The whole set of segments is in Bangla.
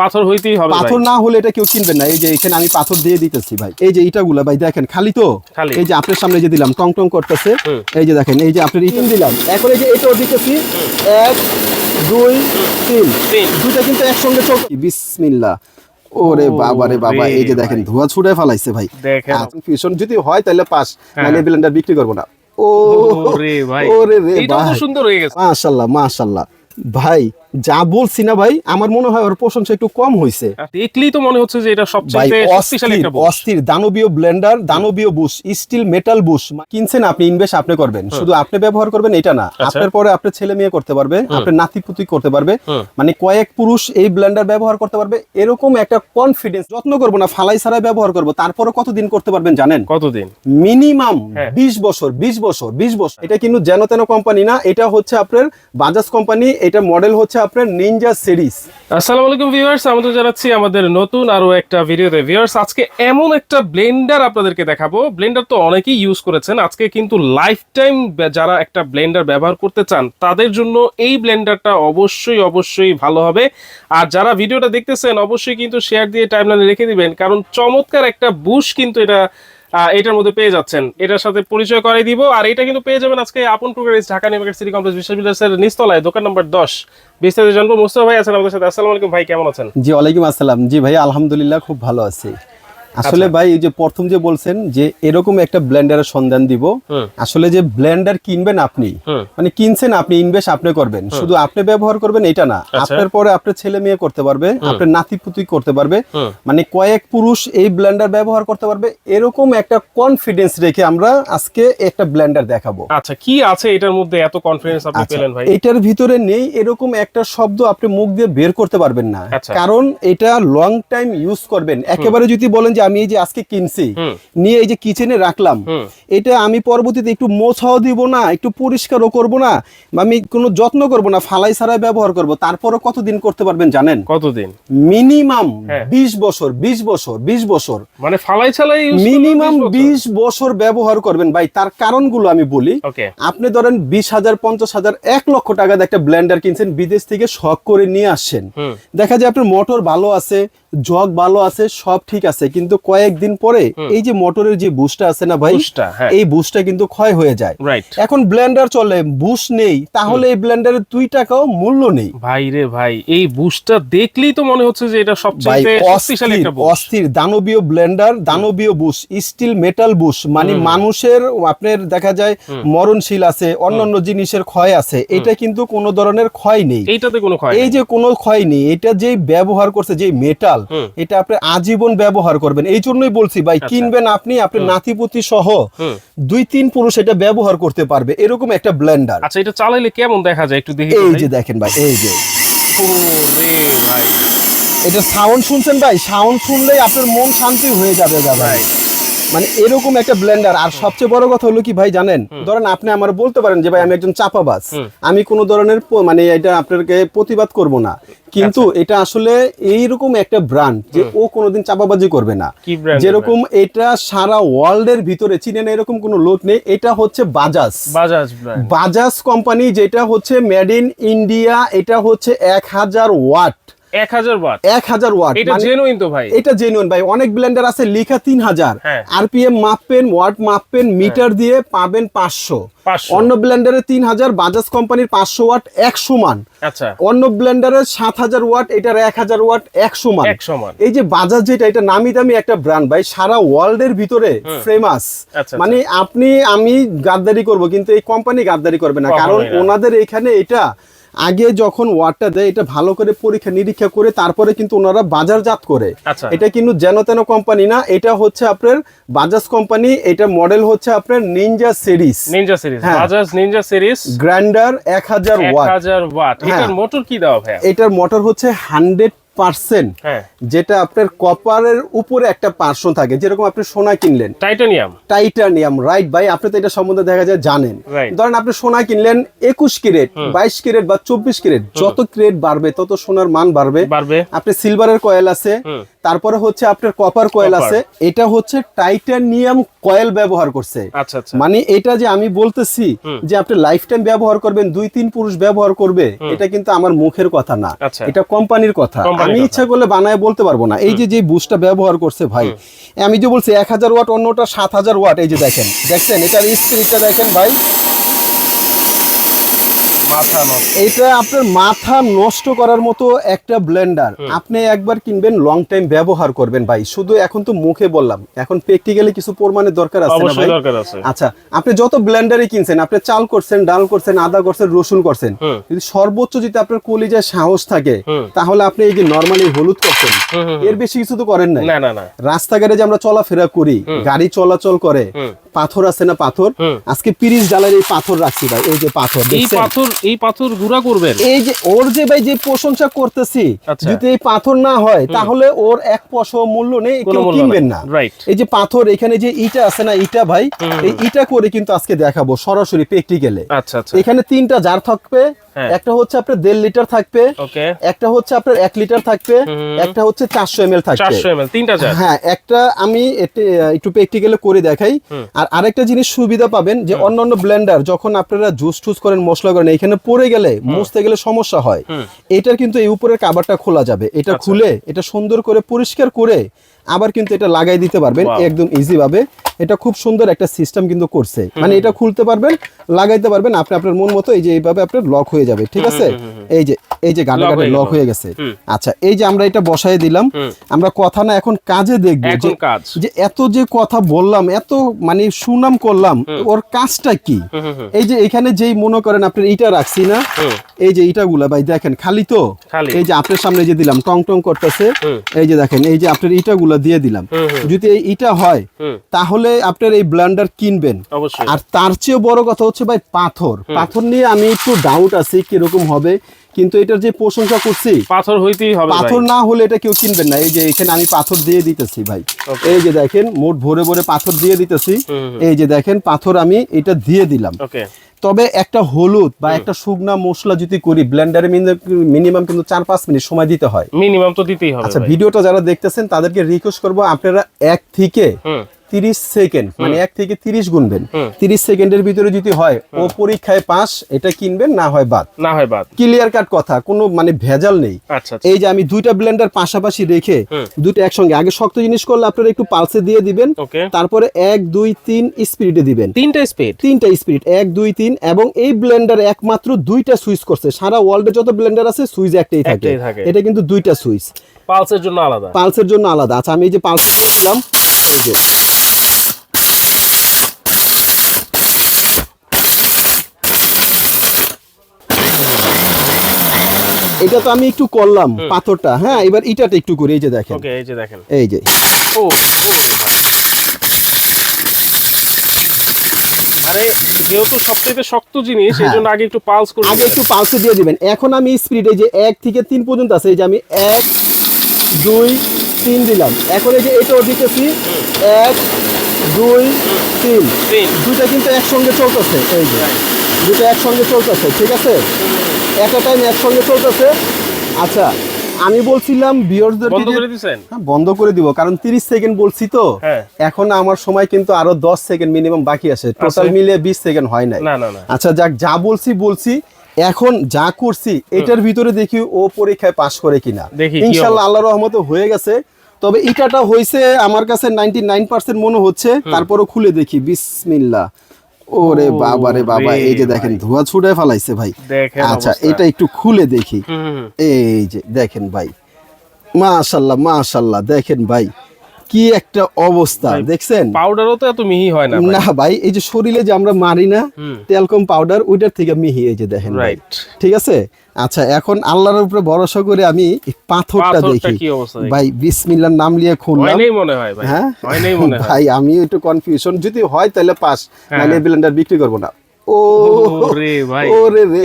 পাথর হইতেই হবে, পাথর না হলে এটা কেউ কিনবে না। এই যে এখানে আমি পাথর দিয়ে দিতেছি ভাই, এই যে ইটাগুলা ভাই দেখেন খালি তো, এই যে আপনার সামনে যে দিলাম টং টং করতেছে, এই যে দেখেন এই যে আপনার ইট দিলাম, এখন এই যে এটাও দিতেছি 1 2 3 দুইটা কিন্তু একসঙ্গে চলছে। বিসমিল্লাহ। ওরে বাবা রে বাবা, এই যে দেখেন ধোয়া ছুটে ফেলাইছে ভাই। ফিউশন যদি হয় তাহলে পাস, নাহলে ব্লেন্ডার বিক্রি করব না। ওরে ভাই, ওরে রে এটা তো সুন্দর হয়ে গেছে। মাশাআল্লাহ মাশাআল্লাহ ভাই, যা বলছি না ভাই, আমার মনে হয় ওর প্রশংসা একটু কম হয়েছে। দেখলেই তো মনে হচ্ছে যে এটা সবচেয়ে শক্তিশালী একটা বুশ। অস্থির দানবীয় ব্লেন্ডার, দানবীয় বুশ, স্টিল মেটাল বুশ। কিনছেন আপনি, ইনভেস্ট আপনি করবেন, শুধু আপনি ব্যবহার করবেন এটা না, আপনার পরে আপনার ছেলে মেয়ে করতে পারবে, আপনার নাতিপুতি করতে পারবে, মানে কয়েক পুরুষ এই ব্লেন্ডার ব্যবহার করতে পারবে, এরকম একটা কনফিডেন্স। যত্ন করবো না, ফালাই ছাড়াই ব্যবহার করবো, তারপরে কতদিন করতে পারবেন জানেন? কতদিন? মিনিমাম 20 বছর। 20 বছর। এটা কিন্তু যেন তেন কোম্পানি না, এটা হচ্ছে আপনার বাজাজ কোম্পানি, এটা মডেল হচ্ছে আপনার নিনজা সিরিজ। আসসালামু আলাইকুম ভিউয়ার্স, আমরা জানাচ্ছি আমাদের নতুন আরো একটা ভিডিওতে। ভিউয়ার্স, আজকে এমন একটা ব্লেন্ডার আপনাদেরকে দেখাবো। ব্লেন্ডার তো অনেকেই ইউজ করেছেন, আজকে কিন্তু লাইফ টাইম যারা একটা ব্লেন্ডার ব্যবহার করতে চান তাদের জন্য এই ব্লেন্ডারটা অবশ্যই ভালো হবে। আর যারা ভিডিওটা দেখতেছেন অবশ্যই কিন্তু শেয়ার দিয়ে টাইমলাইনে রেখে দিবেন, কারণ চমৎকার একটা বুশ কিন্তু এটার মধ্যে পেয়ে যাচ্ছেন। এটার সাথে পরিচয় করাই দিব। আর এটা কিন্তু পেয়ে যাবেন আজকে আপন to garage, Dhaka new market city complex, Biswas বিল্ডার্সের নিচতলায়, দোকান নম্বর 10। বিস্তারিত জানবো। মুস্তাফা ভাই আছেন আমাদের সাথে। আসসালামু আলাইকুম ভাই, কেমন আছেন? জি ওয়ালাইকুম আসসালাম। জি ভাই আলহামদুলিল্লাহ খুব ভালো আছি। আসলে ভাই এই যে প্রথম যে বলছেন যে এরকম একটা ব্লেন্ডারের সন্ধান দিব, আসলে যে ব্লেন্ডার কিনবেন আপনি, মানে কিনছেন আপনি, ইনভেস্ট আপনি করবেন, শুধু আপনি ব্যবহার করবেন এটা না, আপনার পরে আপনার ছেলে মেয়ে করতে পারবে, আপনার নাতিপুতি করতে পারবে, মানে কয়েক পুরুষ এই ব্লেন্ডার ব্যবহার করতে পারবে, এরকম একটা কনফিডেন্স রেখে আমরা আজকে একটা ব্লেন্ডার দেখাবো। আচ্ছা, কি আছে এটার মধ্যে এত কনফিডেন্স আপনি পেলেন ভাই? এটার ভিতরে নেই এরকম একটা শব্দ আপনি মুখ দিয়ে বের করতে পারবেন না, কারণ এটা লং টাইম ইউজ করবেন। একেবারে যদি বলেন যে আমি এই যে আজকে কিনছি, নিয়ে এই যে কিচেনে রাখলাম, এটা আমি পরবর্তীতে একটু মোছাও দিব না, একটু পরিষ্কারও করব না, আমি কোনো যত্ন করব না, ফালাই ছাড়াই ব্যবহার করব, তারপরে কতদিন করতে পারবেন জানেন? কতদিন? মিনিমাম 20 বছর। 20 বছর মানে ফালাই ছাড়াই মিনিমাম 20 বছর ব্যবহার করবেন ভাই। তার কারণগুলো আমি বলি। আপনি ধরেন 20,000 50,000 1 লক্ষ টাকা দিয়ে একটা ব্লেন্ডার কিনছেন, বিদেশ থেকে শখ করে নিয়ে আসছেন, দেখা যায় আপনার মোটর ভালো আছে, জগ ভালো আছে, সব ঠিক আছে, কিন্তু কয়েকদিন পরে এই যে মোটরের যে বুশটা আছে না ভাই, এই বুশটা কিন্তু ক্ষয় হয়ে যায়। এখন ব্লেন্ডার চলে, বুশ নেই, তাহলে এই ব্লেন্ডারের 2 টাকাও মূল্য নেই। ভাই রে ভাই, এই বুশটা দেখলেই তো মনে হচ্ছে যে এটা সবচেয়ে শক্তিশালী একটা বুশ। অস্থির দানবীয় ব্লেন্ডার, দানবীয় বুশ, স্টিল মেটাল বুশ, মানে মানুষের আপনার দেখা যায় মরণশীল আছে, অন্যান্য জিনিসের ক্ষয় আছে, এটা কিন্তু কোনো ধরনের ক্ষয় নেই, এইটাতে কোনো ক্ষয়, এই যে কোনো ক্ষয় নেই। এটা যে ব্যবহার করছে যে মেটাল, এটা আপনি আজীবন ব্যবহার করবেন। এই জন্যই বলছি ভাই, কিনবেন আপনি, আপনার নাতিপুতি সহ 2-3 পুরুষ এটা ব্যবহার করতে পারবে, এরকম একটা ব্লেন্ডার। আচ্ছা, এটা চালাইলে কেমন দেখা যায় একটু দেখি। এই যে দেখেন ভাই, এই যে ওরে ভাই, এটা সাউন্ড শুনছেন ভাই, সাউন্ড শুনলেই আপনার মন শান্তি হয়ে যাবে ভাই, মানে এরকম একটা ব্লেন্ডার। আর সবচেয়ে বড় কথা হলো কি ভাই জানেন, ধরেন আপনি আমার বলতে পারেন যে ভাই আমি একজন চাপাবাজ, আমি কোনো ধরনের মানে এটা আপনাকে প্রতিবাদ করব না, কিন্তু এটা আসলে এইরকম একটা ব্র্যান্ড যে ও কোনোদিন চাপাবাজি করবে না। যেরকম এটা সারা ওয়ার্ল্ডের ভিতরে চিনেন এরকম কোনো লোক নেই। এটা হচ্ছে বাজাজ কোম্পানি, যেটা হচ্ছে মেড ইন ইন্ডিয়া, এটা হচ্ছে 1000 ওয়াট। 1000 ওয়াট এটা জেনুইন তো ভাই? এটা জেনুইন ভাই। অনেক ব্লেন্ডার আছে লেখা 3000, আরপিএম মাপবেন, ওয়াট মাপবেন, মিটার দিয়ে পাবেন 500। অন্য ব্লেন্ডারে 3000, বাজাজ কোম্পানির 500 ওয়াট 100 মান। আচ্ছা, অন্য ব্লেন্ডারে 7000 ওয়াট, এটার 1000 ওয়াট 100 মান। এই যে বাজাজ যেটা, এটা নামি দামি একটা ব্র্যান্ড ভাই, সারা ওয়ার্ল্ডের ভিতরে ফেমাস। মানে আমি গাদ্দারি করব, কিন্তু এই কোম্পানি গাদ্দারি করবে না, কারণ ওনাদের এখানে এটা আগে যখন ওয়াটটা দেয় এটা ভালো করে পরীক্ষা নিরীক্ষা করে তারপরে কিন্তু ওনারা বাজারজাত করে। এটা কিন্তু যেন তেন কোম্পানি না, এটা হচ্ছে আপনার বাজাজ কোম্পানি, এটা মডেল হচ্ছে আপনার ninja series, Bajaj ninja series গ্র্যান্ডার 1000 ওয়াট। এটার মোটর কি দেওয়া ভাই? এটার মোটর হচ্ছে 100%, যেটা আপনার কপারের উপরে একটা পার্সন থাকে, যেরকম আপনি সোনা কিনলেন টাইটানিয়াম, রাইট ভাই? আপনি তো এটা সম্বন্ধে দেখা যায় জানেন। ধরেন আপনি সোনা কিনলেন 21 ক্যারেট, 22 ক্যারেট বা 24 ক্যারেট, যত ক্যারেট বাড়বে তত সোনার মান বাড়বে। আপনি সিলভারের কয়েল আছে, তারপরে হচ্ছে আপনার কপার কয়েল Copper। আছে, এটা হচ্ছে টাইটানিয়াম কয়েল ব্যবহার করছে। আচ্ছা আচ্ছা। মানে এটা যে আমি বলতেছি যে আপনি লাইফ টাইম ব্যবহার করবেন, 2-3 পুরুষ ব্যবহার করবে, এটা কিন্তু আমার মুখের কথা না, আচ্ছা। এটা কোম্পানির কথা। কোম্পানির আমি কথা। ইচ্ছা করলে বানায় বলতে পারবো না। এই যে বুস্টটা ব্যবহার করছে ভাই, আমি যে বলছি 1000 ওয়াট, অন্যটা 7000 ওয়াট। এই যে দেখেন, দেখছেন এটার স্পিডটা দেখেন ভাই, মাথা নষ্ট। এটা আপনার মাথা নষ্ট করার মতো একটা ব্লেন্ডার। আপনি একবার কিনবেন, লং টাইম ব্যবহার করবেন ভাই। শুধু এখন তো মুখে বললাম, এখন প্র্যাকটিক্যালি কিছু প্রমাণের দরকার আছে না অবশ্যই ভাই? দরকার আছে। আচ্ছা, আপনি যত ব্লেন্ডারই কিনছেন, আপনি চাল করছেন, ডাল করছেন, আদা করছেন, রসুন করছেন, যদি সর্বোচ্চ যদি আপনার কলিজায় সাহস থাকে, তাহলে আপনি এই যে নরমালি হলুদ করছেন, এর বেশি কিছু তো করেন নাই। না না না। রাস্তাঘাটে যে আমরা চলাফেরা করি, গাড়ি চলাচল করে, পাথর আছে না পাথর, আজকে 30 ডালের এই পাথর রাখছি ভাই। এই যে পাথর দেখছেন, এই পাথর গুঁড়া করবেন। এই যে ওর যে ভাই যে প্রশংসা করতেছি, আচ্ছা। যদি এই পাথর না হয় তাহলে ওর এক পয়সা মূল্য নেই, কোনো কেউ মূল্য কিনবেন নাই। না। Right। এই যে পাথর, এখানে যে ইটা আছে না, ইটা ভাই, এই ইটা করে কিন্তু আজকে দেখাবো সরাসরি প্র্যাকটিক্যালে। আচ্ছা আচ্ছা। এখানে 3টা জার থাকবে, হ্যাঁ। একটা হচ্ছে আপনার 1.5 লিটার থাকবে, ওকে। একটা হচ্ছে আপনার 1 লিটার থাকবে, একটা হচ্ছে 400 ml থাকবে। 400 ml, তিনটা জার। হ্যাঁ, একটা আমি একটু প্র্যাকটিক্যালে করে দেখাই। আর আরেকটা জিনিস সুবিধা পাবেন, যে অন্যান্য ব্লেন্ডার যখন আপনারা জুস টুস করেন, মশলা করেন, এখানে পড়ে গেলে মুছতে গেলে সমস্যা হয়। এটার কিন্তু এই উপরের কাভারটা খোলা যাবে, এটা খুলে এটা সুন্দর করে পরিষ্কার করে আবার কিন্তু এটা লাগাই দিতে পারবেন একদম ইজি ভাবে। এটা খুব সুন্দর একটা সিস্টেম কিন্তু করছে, মানে এটা খুলতে পারবেন, লাগাইতে পারবেন, আপনি আপনার মন মতো এই যে এইভাবে আপনার লক হয়ে যাবে। ঠিক আছে, এই যে গাটা গাটা লক হয়ে গেছে। আচ্ছা, এই যে আমরা এটা বসাই দিলাম, আমরা কথা না এখন কাজে দেখবো যে যে এত যে কথা বললাম, এত মানে সুনাম করলাম, ওর কাজটা কি। এই যে এখানে যেই মনে করেন আপনার ইটা রাখছি না, এই যে ইটাগুলা ভাই দেখেন খালি তো, এই যে আপনার সামনে যে দিলাম টং টং করতেছে, এই যে দেখেন এই যে আপনার ইটাগুলা দিয়ে দিলাম। যদি এই ইটা হয় তাহলে আপনার এই ব্লেন্ডার কিনবেন। আর তার চেয়ে বড় কথা হচ্ছে ভাই পাথর নিয়ে আমি একটু ডাউট আছে কিরকম হবে, কিন্তু এটার যে প্রশংসা করছি, পাথর হইতেই হবে। পাথর না হলে এটা কেউ কিনবেন না। এই যে এখানে আমি পাথর দিয়ে দিতেছি ভাই, এই যে দেখেন মোট ভরে ভরে পাথর দিয়ে দিতেছি। এই যে দেখেন পাথর আমি এটা দিয়ে দিলাম। তবে একটা হলুদ বা একটা শুকনা মশলা যদি করি, ব্লেন্ডারে মিনিমাম কিন্তু 4-5 মিনিট সময় দিতে হয়, মিনিমাম তো দিতেই হবে। আচ্ছা, ভিডিওটা যারা দেখতেছেন তাদেরকে রিকোয়েস্ট করবো, আপনারা 1 থেকে 30 সেকেন্ড, মানে 1 থেকে 30 গুনবেন। 30 সেকেন্ডের ভিতরে যদি হয়, ও পরীক্ষায় পাস, এটা কিনবেন, না হয় বাদ। ক্লিয়ার কাট কথা, কোনো মানে ভেজাল নেই। এই যে আমি দুইটা ব্লেন্ডার পাশাপাশি রেখে দুটো একসঙ্গে, আগে শক্ত জিনিস করলে আপনারা একটু পালসে দিয়ে দিবেন, তারপরে 1 2 3 স্পিডে দিবেন। তিনটা স্পিড 1 2 3। এবং এই ব্লেন্ডার একমাত্র 2টা সুইচ করছে, সারা ওয়ার্ল্ডে যত ব্লেন্ডার আছে সুইচ একটাই থাকে, এটা কিন্তু 2টা সুইচ, পালসের জন্য আলাদা। আচ্ছা, আমি এই যে পালসে দিয়ে দিলাম, এই যে এটা তো আমি একটু করলাম পাথরটা। হ্যাঁ, এবার ইটাটা একটু করি। এই যে দেখেন, এই যে আরে যেহেতু সবথেকে শক্ত জিনিস, এইজন্য আগে একটু পালস করে, আগে একটু পালসে দিয়ে দিবেন। এখন আমি স্পিড এই যে 1 থেকে 3 পর্যন্ত আছে, এই যে আমি 1 2 3 দিলাম। এখন এই যে এটাও দিতেছি 1 2 3, দুইটা কিন্তু একসঙ্গে চলতেছে। এই যে দুটো একসঙ্গে চলতেছে, ঠিক আছে, একটা টাইম একসঙ্গে চলতেছে। আচ্ছা, আমি বলছিলাম ভিউয়ারদের বন্ধ করে দিবেন। হ্যাঁ, বন্ধ করে দিব, কারণ 30 সেকেন্ড বলছি তো। এখন আমার সময় কিন্তু আরো 10 সেকেন্ড মিনিমাম বাকি আছে, টোটাল মিলে 20 সেকেন্ড হয় নাই। আচ্ছা, যাক, যা বলছি এখন যা করছি এটার ভিতরে দেখি ও পরীক্ষায় পাস করে কিনা। ইনশাআল্লাহ আল্লাহর রহমতে হয়ে গেছে। তবে ইটাটা হইছে আমার কাছে 99% মনে হচ্ছে। তারপরও খুলে দেখি, বিসমিল্লাহ। ওরে বাবা রে বাবা, এই যে দেখেন ধোঁয়া ছুটে ফেলাইছে ভাই। আচ্ছা, এটা একটু খুলে দেখি। এই যে দেখেন ভাই, মাশাআল্লাহ মাশাআল্লাহ, দেখেন ভাই কি একটা অবস্থা, দেখছেন। পাউডারও তো এত মিহি হয় না না ভাই, এই যে শরীরে যে আমরা মারি না টেলকম পাউডার, ওইটার থেকে মিহি। এই যে দেখেন, ঠিক আছে। আচ্ছা, এখন আল্লাহর উপরে ভরসা করে আমি পাথরটা দেখি ভাই। বিসমিল্লাহর নাম নিয়ে খুললাম। হ্যাঁ ভাই, আমি একটু কনফিউশন, যদি হয় তাহলে পাস, নাহলে ব্লেন্ডার বিক্রি করব না। ওরে ভাই,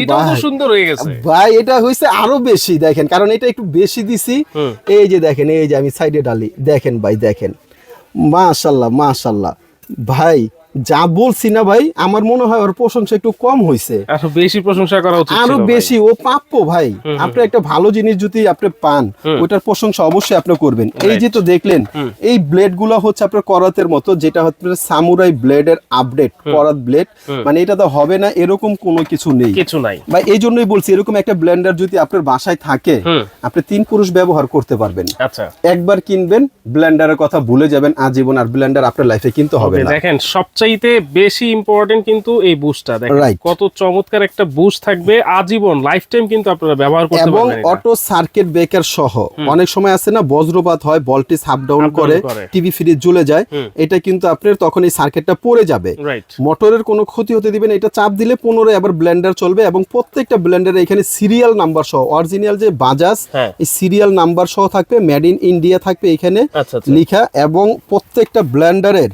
এটা তো সুন্দর হয়ে গেছে ভাই। এটা হইছে আরো বেশি, দেখেন, কারণ এটা একটু বেশি দিছি। এই যে দেখেন, এই যে আমি সাইডে ডালি, দেখেন ভাই, দেখেন, মাশাআল্লাহ মাশাআল্লাহ ভাই, যা বলছি না ভাই, আমার মনে হয় ওর প্রশংসা একটু কম হয়েছে, আরো বেশি প্রশংসা করা উচিত আরো ছিল ভাই। বেশি ও প্রাপ্য ভাই। আপনি একটা ভালো জিনিস যদি আপনি পান, ওটার প্রশংসা অবশ্যই আপনি করবেন। এই যে তো দেখলেন, এই ব্লেড গুলো হচ্ছে আপনার করাতের মতো, যেটা হচ্ছে সামুরাই ব্লেডের আপডেট করাত ব্লেড, মানে এটা তো হবে না এরকম কোনো কিছু নেই, কিছু নাই ভাই। এই জন্যই বলছি, এরকম একটা ব্লেন্ডার যদি আপনার বাসায় থাকে, আপনি 3 পুরুষ ব্যবহার করতে পারবেন। আচ্ছা, একবার কিনবেন, ব্লেন্ডারের কথা ভুলে যাবেন আজীবন, আর ব্লেন্ডার আপনার লাইফে কিনতে হবে না। দেখেন সবচাইতে বেশি ইম্পর্টেন্ট কিন্তু এই বুস্টটা, দেখেন Right. কত চমৎকার একটা বুস্ট থাকবে, আজীবন লাইফ টাইম কিন্তু আপনারা ব্যবহার করতে এবং পারবেন এটা। অটো সার্কিট ব্রেকার সহ, অনেক সময় আছে না বজ্রপাত হয়, voltage up down Up down করে, করে। টিভি ফ্রিজ জ্বলে যায়, এটা কিন্তু আপনার তখন এই সার্কিটটা পড়ে যাবে। রাইট, মোটরের কোনো ক্ষতি হতে দিবেন, এটা চাপ দিলে পুনরায় আবার ব্লেন্ডার চলবে। এবং প্রত্যেকটা ব্লেন্ডারে এখানে সিরিয়াল নাম্বার সহ, অরিজিনাল যে বাজাজ, হ্যাঁ। এই সিরিয়াল নাম্বার সহ থাকবে, মেড ইন ইন্ডিয়া থাকবে এখানে আচ্ছা আচ্ছা, লিখা। এবং প্রত্যেকটা ব্লেন্ডারের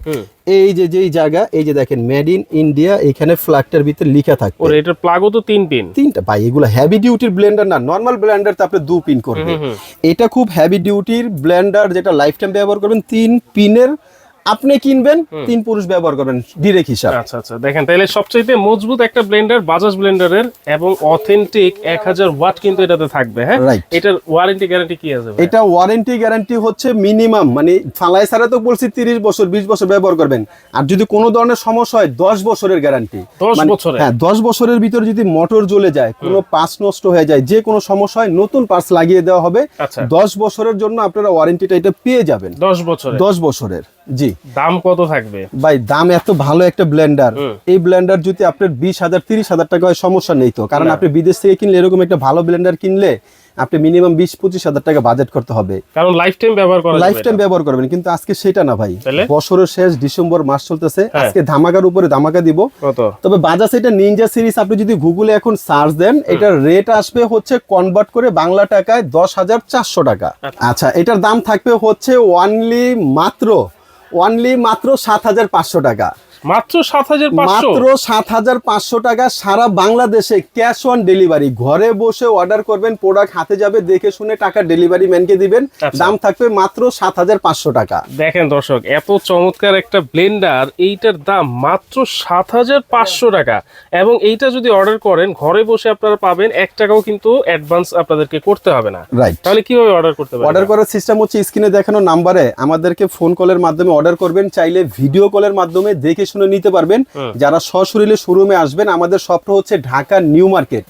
এই যে যেই জায়গা, এই যে দেখেন মেড ইন ইন্ডিয়া, এখানে ফ্ল্যাগটার ভিতরে লিখা থাকবে। ওর এটার প্লাগও তো 3 পিন। 3টা ভাই, এগুলো হেভি ডিউটির ব্লেন্ডার না, নর্মাল ব্লেন্ডার তো আপনি 2 পিন করবে। এটা খুব হেভি ডিউটির ব্লেন্ডার, যেটা লাইফ টাইম ব্যবহার করবেন। 3 পিনের আপনি কিনবেন, 3 পুরুষ ব্যবহার করবেন, ডিরেক্ট হিসাব। আচ্ছা আচ্ছা, দেখেন তাহলে সবচেয়ে মজবুত একটা ব্লেন্ডার বাজাজ ব্লেন্ডারের, এবং অথেন্টিক 1000 ওয়াট কিন্তু এটাতে থাকবে। হ্যাঁ, Right. এটার ওয়ারেন্টি গ্যারান্টি কি আছে ভাই? এটা ওয়ারেন্টি গ্যারান্টি হচ্ছে মিনিমাম, মানে ফালাই ছাড়া তো বলছি 30 বছর 20 বছর ব্যবহার করবেন। আর যদি কোনো ধরনের সমস্যা হয়, 10 বছরের গ্যারান্টি। 10 বছরের? হ্যাঁ, 10 বছরের ভিতরে যদি মোটর জ্বলে যায়, কোনো পার্টস নষ্ট হয়ে যায়, যে কোনো সমস্যা হয়, নতুন পার্টস লাগিয়ে দেওয়া হবে। আচ্ছা। 10 বছরের জন্য আপনারা ওয়ারেন্টিটা এটা পেয়ে যাবেন। 10 বছরের? 10 বছরের, জি। দাম কত থাকবে ভাই দাম এত ভালো একটা ব্লেন্ডার, এই ব্লেন্ডার যদি আপনার 20,000 30,000 টাকা হয়, সমস্যা নেই তো। কারণ আপনি বিদেশ থেকে কিনলে, এরকম একটা ভালো ব্লেন্ডার কিনলে আপনি মিনিমাম 20-25,000 টাকা বাজেট করতে হবে, কারণ লাইফ টাইম ব্যবহার করা লাইফ টাইম ব্যবহার করবেন। কিন্তু আজকে সেটা না ভাই, তাহলে? বছরের শেষ ডিসেম্বর মাস চলতেছে, হ্যাঁ। আজকে ধামাকার উপরে ধামাকা দিব। কত? তবে বাজাজ এটা নিনজা সিরিজ, আপনি যদি গুগলে এখন সার্চ দেন, এটার রেট আসবে হচ্ছে কনভার্ট করে বাংলা টাকায় 10,400 টাকা। আচ্ছা, এটার দাম থাকবে হচ্ছে অনলি মাত্র 7,500 টাকা। মাত্র 7,500? মাত্র 7,500 টাকা, সারা বাংলাদেশে ক্যাশ অন ডেলিভারি। ঘরে বসে অর্ডার করবেন, প্রোডাক্ট হাতে যাবে, দেখে শুনে টাকা ডেলিভারি ম্যানকে দিবেন। আচ্ছা। দাম থাকবে মাত্র 7,500 টাকা। দেখেন দর্শক, এত চমৎকার একটা ব্লেন্ডার, এইটার দাম মাত্র 7,500 টাকা। এবং এইটা যদি অর্ডার করেন, ঘরে বসে আপনারা পাবেন, 1 টাকাও কিন্তু অ্যাডভান্স আপনাদেরকে করতে হবে না। রাইট। তাহলে কিভাবে অর্ডার করতে পারবেন? অর্ডার করার সিস্টেম হচ্ছে স্ক্রিনে দেখানো নাম্বারে আমাদেরকে ফোন কলের মাধ্যমে অর্ডার করবেন, চাইলে ভিডিও কলের মাধ্যমে দেখে শুনে নিতে পারবেন। যারা সশরীরে শোরুমে আসবেন, আমাদের শপটা হচ্ছে Dhaka new market.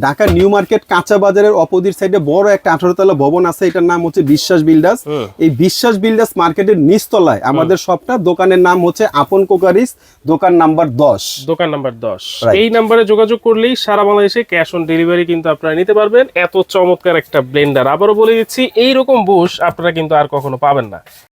Dhaka new market কাঁচা বাজারের অপোজিট সাইডে বড় একটা 18 তলা ভবন আছে, এটার নাম হচ্ছে বিশ্বাস বিল্ডার্স। এই বিশ্বাস বিল্ডার্স মার্কেটের নিচতলায় আমাদের শপটা। দোকানের নাম হচ্ছে আপন কোকারিস, দোকান নাম্বার 10। দোকান নাম্বার 10। Right. এই নাম্বারে যোগাযোগ করলেই সারা বাংলাদেশে ক্যাশ অন ডেলিভারি কিন্তু আপনারা নিতে পারবেন। এত চমৎকার একটা ব্লেন্ডার, আবারও বলে দিচ্ছি, এইরকম বুশ আপনারা কিন্তু আর কখনো পাবেন না।